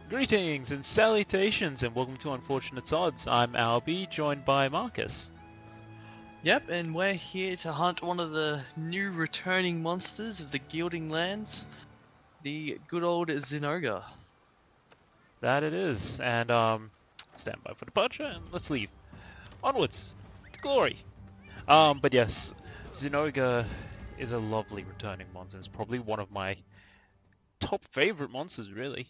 Greetings and salutations and welcome to Unfortunate Odds. I'm Albie, joined by Marcus. Yep, and we're here to hunt one of the new returning monsters of the Gilding Lands, the good old Zinogre. That it is, and stand by for departure and let's leave. Onwards to glory. But yes, Zinogre is a lovely returning monster. It's probably one of my top favorite monsters, really.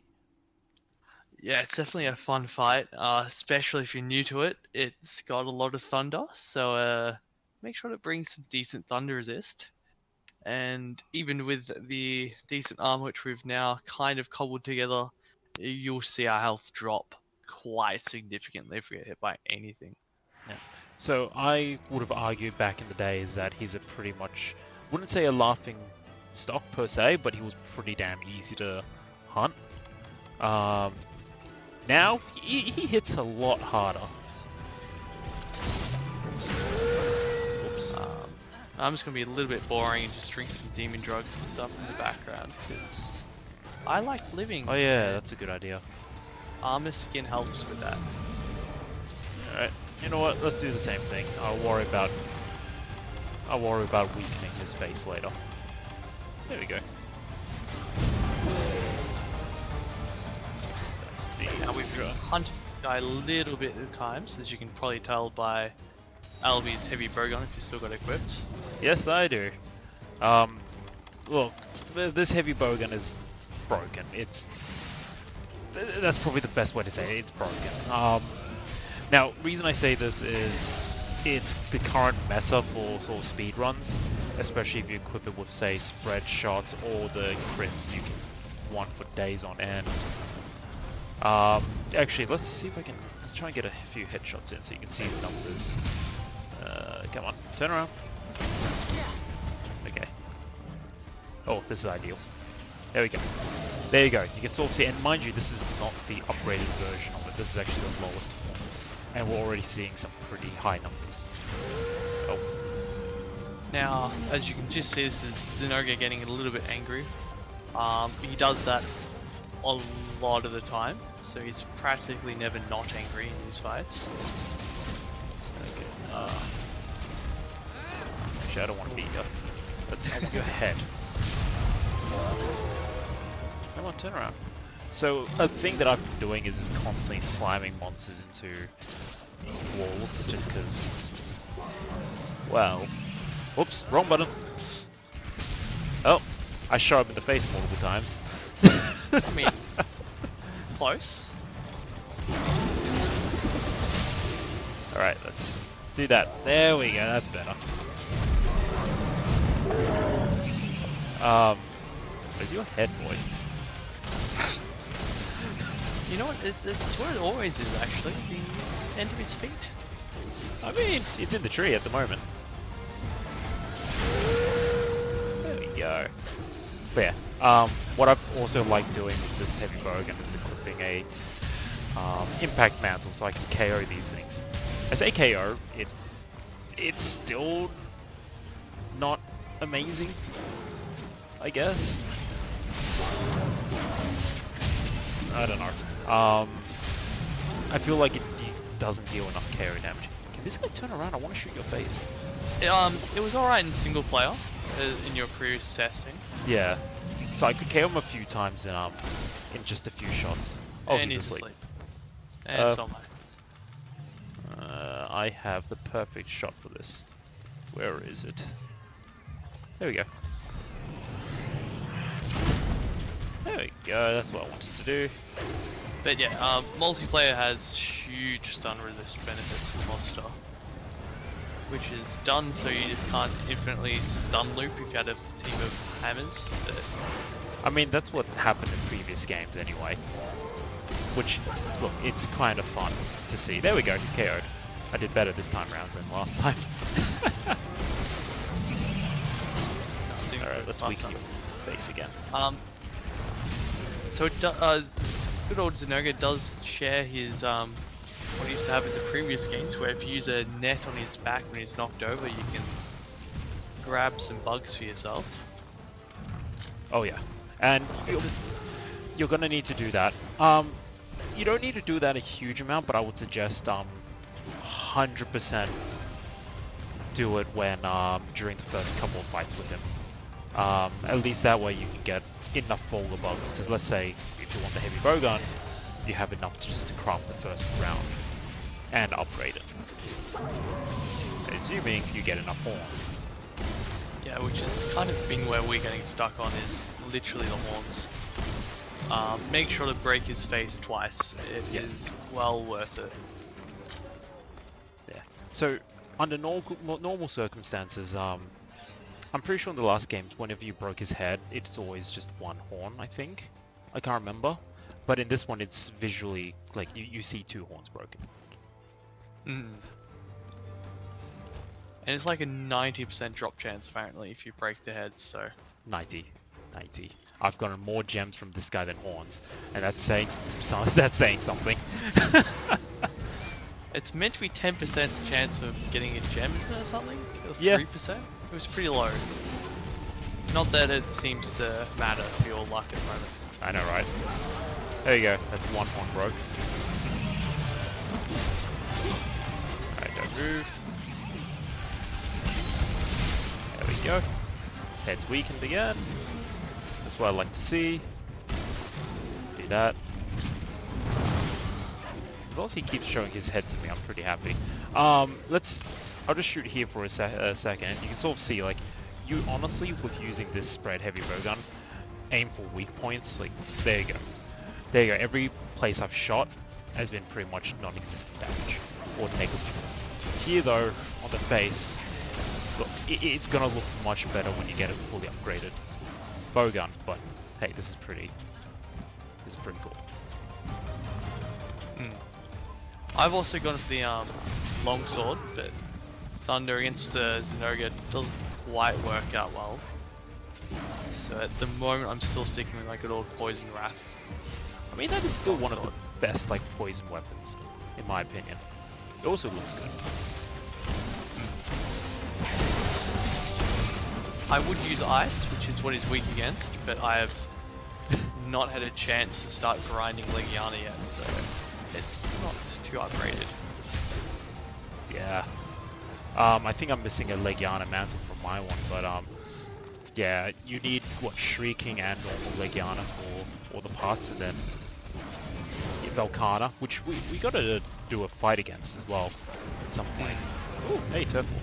Yeah, it's definitely a fun fight, especially if you're new to it. It's got a lot of thunder, so make sure to bring some decent thunder resist. And even with the decent armor which we've now kind of cobbled together, you'll see our health drop quite significantly if we get hit by anything. Yeah. So I would have argued back in the days that he's a pretty much, wouldn't say a laughing stock per se, but he was pretty damn easy to hunt. Now he hits a lot harder. Oops. I'm just gonna be a little bit boring and just drink some demon drugs and stuff in the background because I like living. Oh yeah, that's a good idea. Armor skin helps with that. Alright, you know what? Let's do the same thing. I'll worry about weakening his face later. There we go. That's the Now we've hunted the guy a little bit at times, as you can probably tell by Albie's heavy bowgun if you still got equipped. Yes, I do. Look, this heavy bowgun is broken. That's probably the best way to say it. It's broken. Now, reason I say this is it's the current meta for sort of speed runs, especially if you equip it with, say, spread shots or the crits you can want for days on end. Actually, let's try and get a few headshots in so you can see the numbers. Come on, turn around. Okay. Oh, this is ideal. There we go. There you go. You can sort of see, and mind you, this is not the upgraded version of it. This is actually the lowest form. And we're already seeing some pretty high numbers. Oh. Now, as you can just see, this is Zinogre getting a little bit angry. He does that a lot of the time, so he's practically never not angry in these fights. Okay. Actually, I don't want to be here. Let's have your head. Come on, turn around. So, a thing that I've been doing is just constantly slamming monsters into walls, just because, well, whoops, wrong button. Oh, I shot him in the face multiple times. I mean, close. Alright, let's do that. There we go, that's better. Where's your head, boy? You know what? It's where it always is, actually. The end of his feet. I mean, it's in the tree at the moment. There we go. But yeah, what I've also liked doing with this heavy bowgun is equipping a impact mantle so I can KO these things. I say KO, it's still not amazing, I guess. I don't know. I feel like it doesn't deal enough KO damage. Can this guy turn around? I want to shoot your face. It was alright in single player, in your previous testing. Yeah. So I could KO him a few times in just a few shots. Oh, And he's asleep. And so am I. I have the perfect shot for this. Where is it? There we go. There we go, that's what I wanted to do. But yeah, multiplayer has huge stun resist benefits to the monster. Which is done so you just can't infinitely stun loop if you had a team of hammers. But I mean, that's what happened in previous games anyway. Which, look, it's kind of fun to see. There we go, he's KO'd. I did better this time round than last time. Alright, let's weaken your face again. So good old Zinogre does share his what he used to have in the previous games, where if you use a net on his back when he's knocked over, you can grab some bugs for yourself. Oh yeah, and you're gonna need to do that. you don't need to do that a huge amount, but I would suggest 100% do it when during the first couple of fights with him. At least that way you can get enough boulder bugs. Because let's say if you want the heavy bowgun, you have enough just to craft the first round and upgrade it. Assuming you get enough horns. Yeah, which has kind of been where we're getting stuck on, is literally the horns. Make sure to break his face twice. It is well worth it. Yeah. So under normal circumstances, I'm pretty sure in the last games, whenever you broke his head, it's always just one horn, I think. I can't remember. But in this one, it's visually, like, you see 2 horns broken. Mm. And it's like a 90% drop chance, apparently, if you break the head, so... 90. I've gotten more gems from this guy than horns. And that's saying something. It's meant to be 10% chance of getting a gem, isn't it, or something? Or 3%? Yeah. It was pretty low. Not that it seems to matter for your luck at the moment. I know, right? There you go. That's 1 horn broke. Alright, don't move. There we go. Head's weakened again. That's what I like to see. Do that. As long as he keeps showing his head to me, I'm pretty happy. I'll just shoot here for a second. You can sort of see, like, you honestly, with using this spread heavy bowgun, aim for weak points. Like, there you go. There you go. Every place I've shot has been pretty much non-existent damage or negligible. Here, though, on the face, look, it's gonna look much better when you get it fully upgraded bowgun. But hey, this is pretty cool. I've also gone for the longsword, but Thunder against the Zinogre doesn't quite work out well. So at the moment I'm still sticking with my good old Poison Wrath. I mean, that is still one of the best, like, poison weapons, in my opinion. It also looks good. I would use Ice, which is what he's weak against, but I have not had a chance to start grinding Legiana yet, so it's not too upgraded. Yeah. I think I'm missing a Legiana mantle from my one, but yeah, you need, what, Shrieking and normal Legiana for all the parts, and then Velkana, which we gotta do a fight against as well at some point. Ooh, hey, Turtle.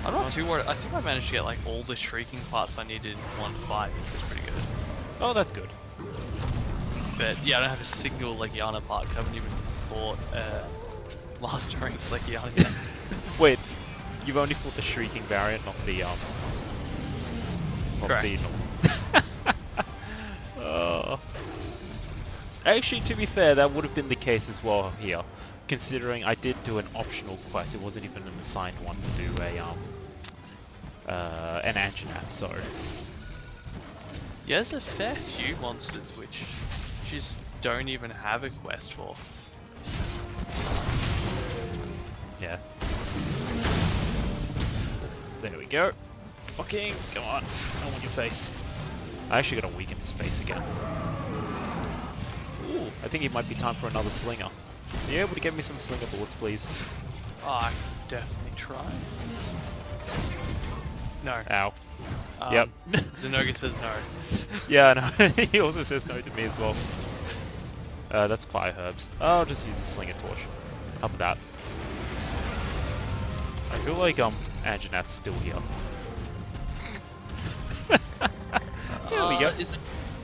I'm not too worried. I think I managed to get like all the Shrieking parts I needed in one fight, which was pretty good. Oh, that's good. But yeah, I don't have a single Legiana part. I haven't even fought mastering Legiana yet. Wait, you've only fought the Shrieking variant, not the Correct. Actually, to be fair, that would have been the case as well here, considering I did do an optional quest. It wasn't even an assigned one to do an Anjanath, so... Yeah, there's a fair few monsters which just don't even have a quest for. Yeah. There we go. Fucking, come on. I want your face. I actually got to weaken his face again. Ooh, I think it might be time for another slinger. Are you able to get me some slinger bullets, please? Oh, I can definitely try. No. Ow. Yep. Zinogre says no. Yeah, I know. He also says no to me as well. That's fire herbs. I'll just use the slinger torch. How about that? I feel like Anjanath's still here. There we go. Is it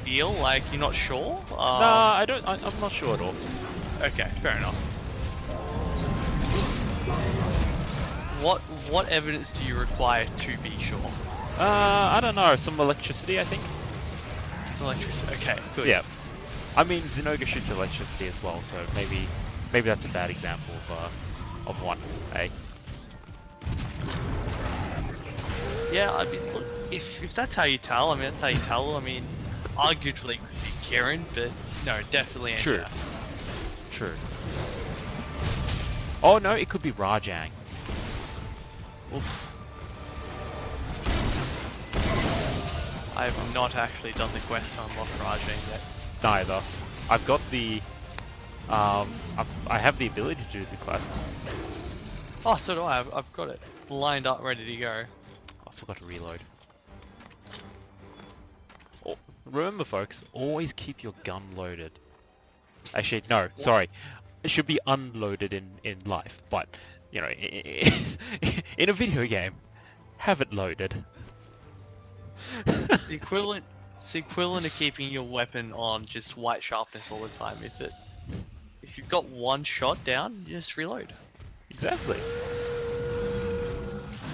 feel like you're not sure? Nah, I don't. I'm not sure at all. Okay, fair enough. What evidence do you require to be sure? I don't know. Some electricity, I think. Some electricity. Okay, good. Yeah. I mean, Zinogre shoots electricity as well, so maybe that's a bad example of one. Hey. Yeah, I mean, look, if that's how you tell, I mean, that's how you tell. I mean, arguably it could be Kieran, but no, definitely Angela. True. Oh no, it could be Rajang. Oof. I have not actually done the quest to unlock Rajang yet. Neither. I've got the I have the ability to do the quest. Oh, so do I. I've got it lined up, ready to go. I forgot to reload. Oh, remember, folks, always keep your gun loaded. Actually, no, sorry. It should be unloaded in life, but, you know, in a video game, have it loaded. The equivalent, it's the equivalent of keeping your weapon on just white sharpness all the time. If you've got one shot down, you just reload. Exactly.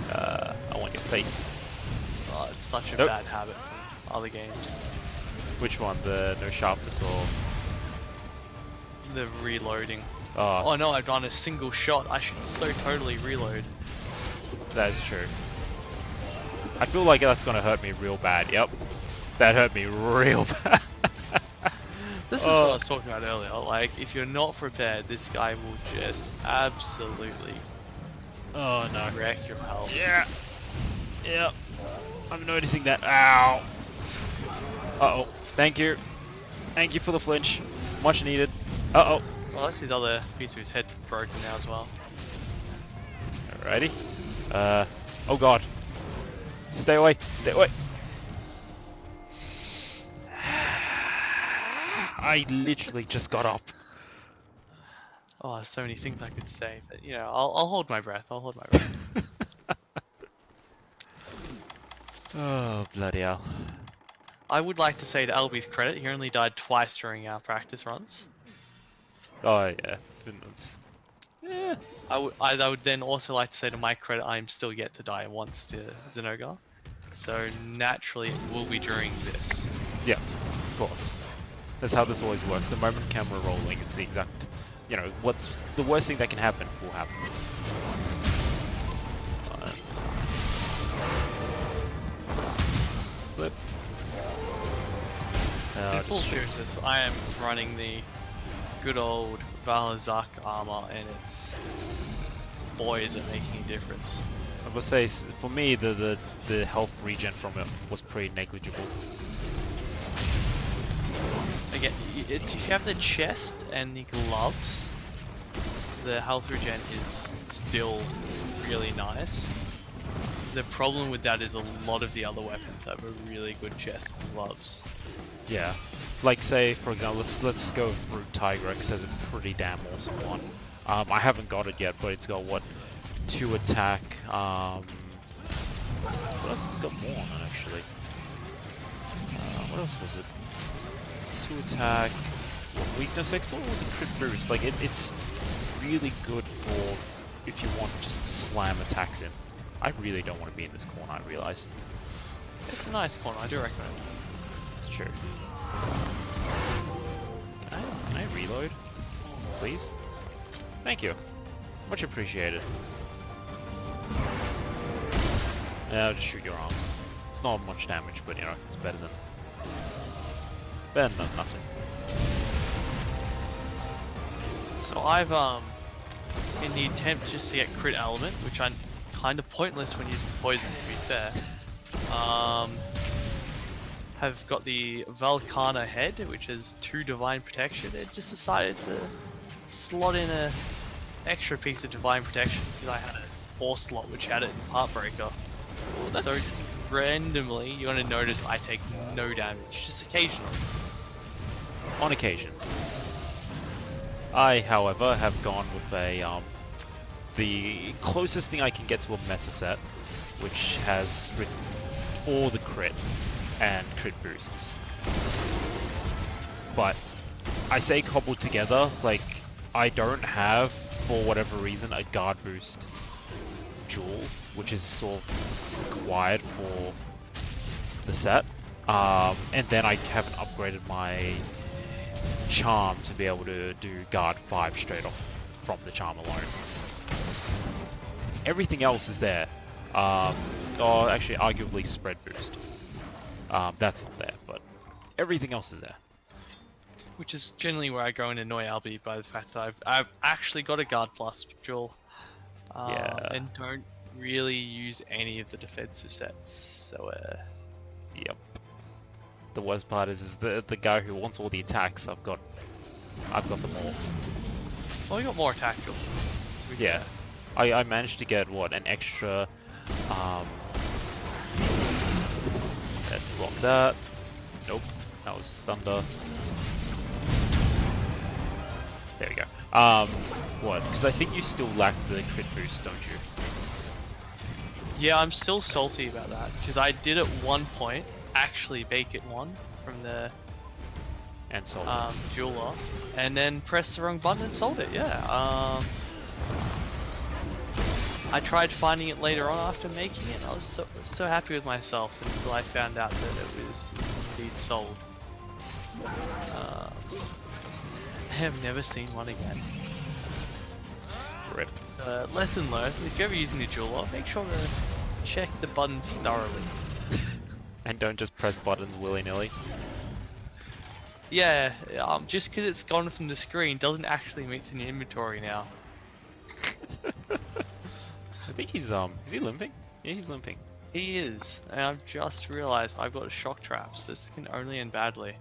I want your face. Oh, it's such a Nope. bad habit from other games. Which one? The no sharpness or... The reloading. Oh, Oh no, I've done a single shot. I should so totally reload. that is true. I feel like that's gonna hurt me real bad. Yep. That hurt me real bad. This is what I was talking about earlier. Like, if you're not prepared, this guy will just absolutely Oh no. wreck your health. Yeah. Yep. I'm noticing that. Ow. Uh-oh. Thank you. Thank you for the flinch. Much needed. Uh-oh. Well, that's his other piece of his head broken now as well. Alrighty. Oh god. Stay away. Stay away. I literally just got up. Oh, there's so many things I could say, but you know, I'll hold my breath. I'll hold my breath. Oh, bloody hell. I would like to say to Albie's credit, he only died twice during our practice runs. Oh, yeah. Finland's... Yeah. I would then also like to say to my credit, I'm still yet to die once to Zinogre. So naturally, it will be during this. Yeah, of course. That's how this always works. The moment camera rolling, it's the exact... You know, what's the worst thing that can happen will happen. Flip. In full seriousness, I am running the good old Valazak armor, and it's... boy is it making a difference. I must say, for me, the health regen from it was pretty negligible. Again, if you have the chest and the gloves, the health regen is still really nice. The problem with that is a lot of the other weapons have a really good chest and gloves. Yeah. Like, say, for example, let's go through Tigrex has a pretty damn awesome one. I haven't got it yet, but it's got, what, 2 attack, what else has it got more on it, actually? What else was it? 2 attack, 1 weakness export, or was it crit boost? Like, it's really good for if you want just to slam attacks in. I really don't want to be in this corner, I realise. It's a nice corner, I do recommend it. It's true. Can I reload? Please? Thank you. Much appreciated. Yeah, I'll just shoot your arms. It's not much damage, but you know, it's better than nothing. So I've in the attempt just to get crit element, which I'm kind of pointless when using poison to be fair, have got the Valkana head, which is 2 divine protection. It just decided to slot in a extra piece of divine protection because I had a 4 slot which had it in Heartbreaker. So just randomly, you're gonna notice I take no damage, just occasionally. On occasions. I, however, have gone with a the closest thing I can get to a meta set, which has all the crit and crit boosts. But I say cobbled together, like I don't have, for whatever reason, a guard boost jewel, which is sort of required for the set. And then I haven't upgraded my charm to be able to do guard 5 straight off from the charm alone. Everything else is there. Or actually, arguably spread boost. That's not there, but everything else is there. Which is generally where I go and annoy Albie by the fact that I've actually got a guard plus jewel. And don't really use any of the defensive sets. So Yep. The worst part is the guy who wants all the attacks. I've got I've got them all. Well, we got more attack drills. to be Yeah. fair. I managed to get, what, an extra... Let's block that. Nope. That was just thunder. There we go. What? Because I think you still lack the crit boost, don't you? Yeah, I'm still salty about that because I did at one point actually bake it one from the And so jeweler, and then pressed the wrong button and sold it. Yeah. I tried finding it later on after making it. I was so happy with myself until I found out that it was indeed sold. I have never seen one again. rip. So lesson learned: if you're ever using a jeweler, make sure to check the buttons thoroughly. And don't just press buttons willy-nilly. Yeah, just because it's gone from the screen doesn't actually mean it's in your inventory now. I think he's is he limping? Yeah, he's limping. He is, and I've just realized I've got a shock trap, so this can only end badly.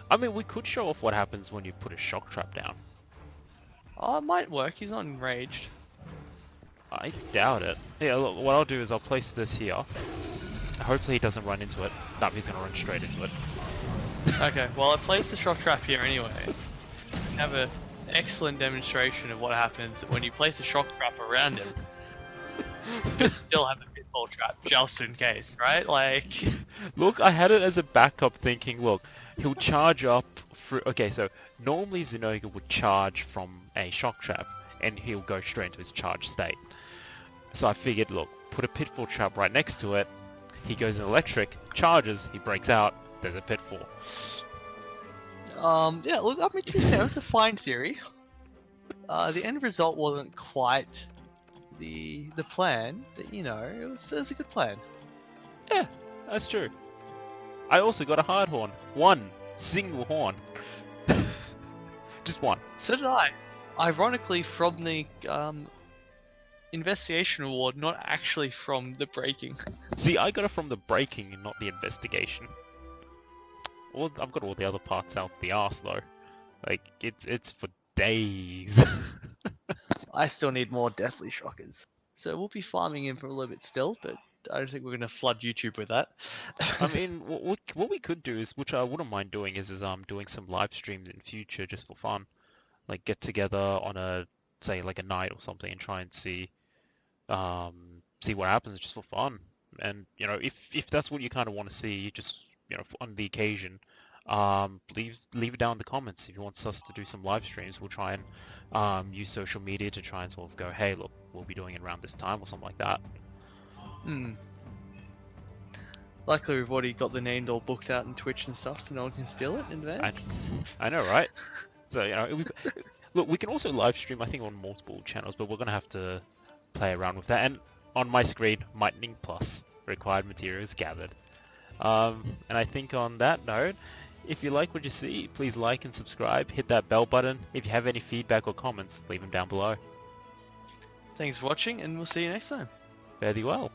I mean, we could show off what happens when you put a shock trap down. Oh, it might work, he's not enraged. I doubt it. Yeah, look, what I'll do is I'll place this here. Hopefully he doesn't run into it. No, he's gonna run straight into it. Okay, well I placed the shock trap here anyway. We have an excellent demonstration of what happens when you place a shock trap around him. But still have a pitfall trap, just in case, right? Like... Look, I had it as a backup thinking, look, he'll charge up through... Okay, so normally Zinogre would charge from a shock trap, and he'll go straight into his charge state. So I figured, look, put a pitfall trap right next to it, he goes in electric, charges, he breaks out, there's a pitfall. Yeah, look, I mean, to be fair, it was a fine theory. The end result wasn't quite the plan, but you know, it was a good plan. Yeah, that's true. I also got a hard horn. One single horn. Just one. So did I. Ironically, from the investigation award, not actually from the breaking. See, I got it from the breaking and not the investigation. Well, I've got all the other parts out the arse though. Like, it's for days. I still need more deathly shockers. So we'll be farming in for a little bit still, but I don't think we're going to flood YouTube with that. I mean, what we could do is, which I wouldn't mind doing, is doing some live streams in future just for fun. Like, get together on a, say, like a night or something and try and see what happens just for fun. And, you know, if that's what you kind of want to see, just, you know, on the occasion, leave it down in the comments if you want us to do some live streams. We'll try and use social media to try and sort of go, hey, look, we'll be doing it around this time or something like that. Luckily, we've already got the name all booked out in Twitch and stuff, so no one can steal it in advance. I know, right? So, you know, look, we can also live stream, I think, on multiple channels, but we're going to have to play around with that. And on my screen, Lightning Plus, required materials gathered. And I think on that note, if you like what you see, please like and subscribe, hit that bell button. If you have any feedback or comments, leave them down below. Thanks for watching, and we'll see you next time. Fare thee well.